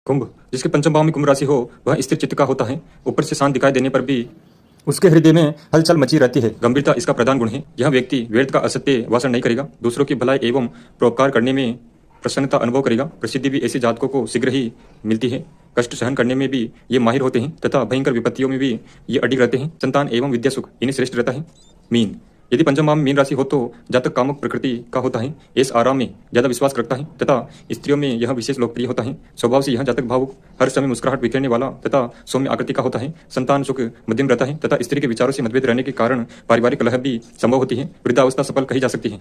कुंभ जिसके पंचम भाव में कुंभ राशि हो वह स्थिर चित्त का होता है। ऊपर से शांत दिखाई देने पर भी उसके हृदय में हलचल मची रहती है। गंभीरता इसका प्रधान गुण है। यह व्यक्ति व्यर्थ का असत्य भाषण नहीं करेगा। दूसरों की भलाई एवं परोपकार करने में प्रसन्नता अनुभव करेगा। प्रसिद्धि भी ऐसे जातकों को शीघ्र ही मिलती है। कष्ट सहन करने में भी ये माहिर होते हैं तथा भयंकर विपत्तियों में भी ये अडिग रहते हैं। संतान एवं विद्या सुख इन्हें श्रेष्ठ रहता है। मीन यदि पंचम भाव में मीन राशि हो तो जातक कामुक प्रकृति का होता है। ऐश आराम में ज्यादा विश्वास रखता है तथा स्त्रियों में यह विशेष लोकप्रिय होता है। स्वभाव से यह जातक भावुक हर समय मुस्कुराहट बिखेरने वाला तथा सौम्य आकृति का होता है। संतान सुख मध्यम रहता है तथा स्त्री के विचारों से मतभेद रहने के कारण पारिवारिक कलह भी संभव होती है। वृद्धावस्था सफल कही जा सकती है।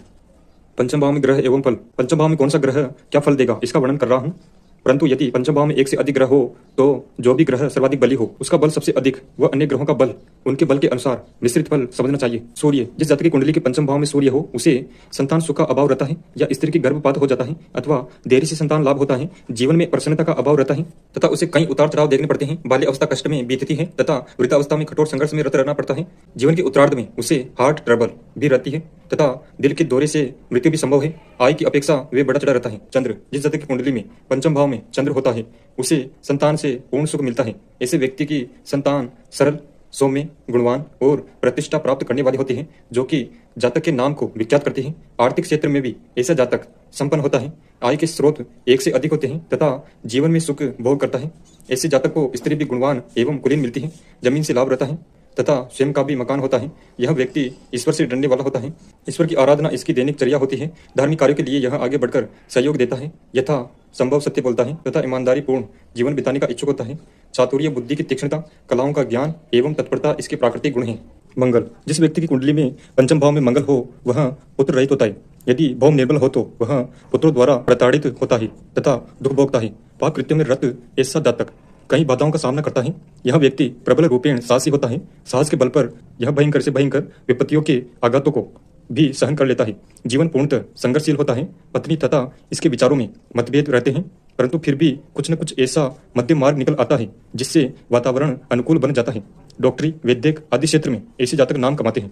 पंचम भाव में ग्रह एवं फल। पंचम भाव में कौन सा ग्रह क्या फल देगा इसका वर्णन कर रहा हूँ। परंतु यदि पंचम भाव में एक से अधिक ग्रह हो तो जो भी ग्रह सर्वाधिक बली हो उसका बल सबसे अधिक व अन्य ग्रहों का बल उनके बल के अनुसार मिश्रित फल समझना चाहिए। सूर्य जिस जातक की कुंडली के पंचम भाव में सूर्य हो उसे संतान सुख का अभाव रहता है या स्त्री की गर्भपात हो जाता है अथवा देरी से संतान लाभ होता है। जीवन में प्रसन्नता का अभाव रहता है तथा उसे कई उतार चढ़ाव देखने पड़ते हैं। बाल्य अवस्था कष्ट में बीतती है तथा वृद्धावस्था में कठोर संघर्ष में रत रहना पड़ता है। जीवन के उत्तरार्ध में उसे हार्ट ट्रबल भी रहती है तथा दिल के दौरे से मृत्यु भी संभव है। आय की अपेक्षा वे बड़ा चढ़ा रहता है। चंद्र जिस जातक की कुंडली में पंचम भाव में चंद्र होता है उसे संतान से पूर्ण सुख मिलता है। ऐसे व्यक्ति की संतान सरल सौम्य गुणवान और प्रतिष्ठा प्राप्त करने वाली होती है जो कि जातक के नाम को विख्यात करती है। आर्थिक क्षेत्र में भी ऐसा जातक संपन्न होता है। आय के स्रोत एक से अधिक होते हैं तथा जीवन में सुख भोग करता है। ऐसे जातक को स्त्री भी गुणवान एवं कुलीन मिलती है। जमीन से लाभ रहता है तथा स्वयं का भी मकान होता है। यह व्यक्ति ईश्वर से डरने वाला होता है। ईश्वर की आराधना इसकी दैनिक चर्या होती है। धार्मिक कार्यों के लिए यह आगे बढ़कर सहयोग देता है। यथा संभव सत्य बोलता है तथा ईमानदारी पूर्ण जीवन बिताने का इच्छुक होता है। चातुर्य बुद्धि की तीक्ष्णता कलाओं का ज्ञान एवं तत्परता इसके प्राकृतिक गुण हैं। मंगल जिस व्यक्ति की कुंडली में पंचम भाव में मंगल हो वह पुत्र रहित होता है। यदि भाव निर्बल हो तो वह पुत्रों द्वारा प्रताड़ित होता है तथा दुख भोगता है। पाप कृत्यों में रत ऐसा जातक कई बाधाओं का सामना करता है। यह व्यक्ति प्रबल रूपेण साहसी होता है। साहस के बल पर यह भयंकर से भयंकर विपत्तियों के आघातों को भी सहन कर लेता है। जीवन पूर्णतः संघर्षशील होता है। पत्नी तथा इसके विचारों में मतभेद रहते हैं परंतु फिर भी कुछ न कुछ ऐसा मध्यम मार्ग निकल आता है जिससे वातावरण अनुकूल बन जाता है। डॉक्टरी वैद्यक आदि क्षेत्र में ऐसे जातक नाम कमाते हैं।